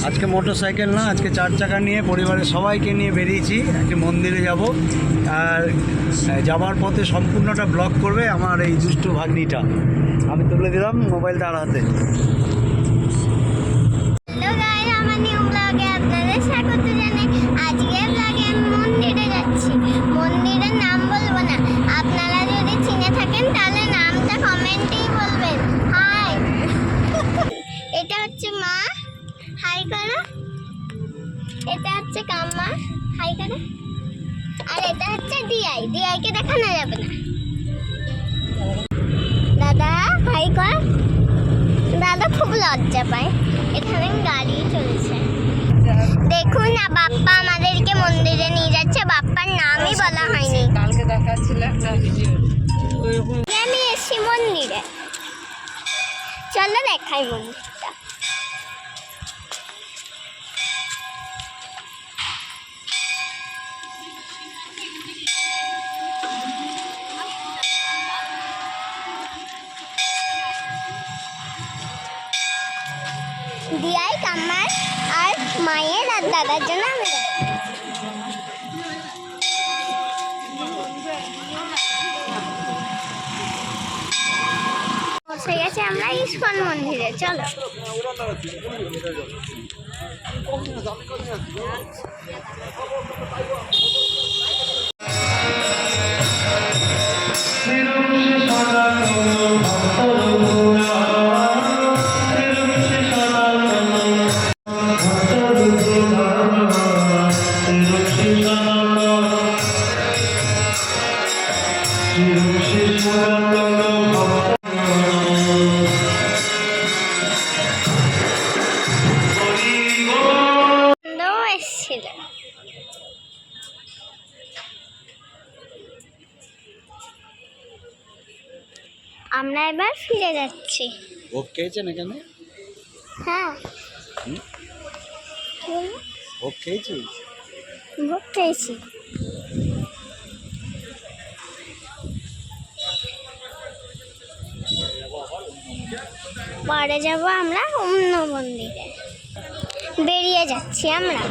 আজকে মোটরসাইকেল না, আজকে 4 চাকা নিয়ে পরিবারের সবাইকে নিয়ে বেরিয়েছি। একটি মন্দিরে যাব, আর যাবার পথে সম্পূর্ণটা ব্লগ করবে আমার এই দুষ্টু ভাগ্নিটা। আমি তুলে দিলাম মোবাইল তার হাতে। মন্দিরে যাচ্ছি, মন্দিরের নাম বলবো না, আপনারা যদি চিনে থাকেন তাহলে নামটা কমেন্টেই বলবেন। হাই, এটা হচ্ছে মা, হাই করো। এটা হচ্ছে কাম্মা, হাই করো। আর এটা হচ্ছে দিয়াই, দিয়াইকে দেখানো যাবে না। দাদা হাই কর। দাদা খুব লজ্জা পায়। এখানে গাড়ি চলছে, দেখুন না। বাপ্পা আমাদেরকে মন্দিরে নিয়ে যাচ্ছে, বাপ্পার নামই বলা হয়নি। কালকে দেখাচ্ছিল একটা ভিডিও। আমি এসছি মন্দিরে, চলো দেখাই মন্দিরটা। দিয়াই, কাম্মার আর মায়ের আর দাদার জন্য আমি পৌঁছে গেছে আমরা ইস্কন মন্দিরে। চলো। আমরা এবার ফিরে যাচ্ছি। ভোগ খেয়েছেন এখানে? হ্যাঁ, ভোগ খেয়েছি, ভোগ খেয়েছি। পরে যাব আমরা অন্য মন্দিরে। বেরিয়ে যাচ্ছি আমরা।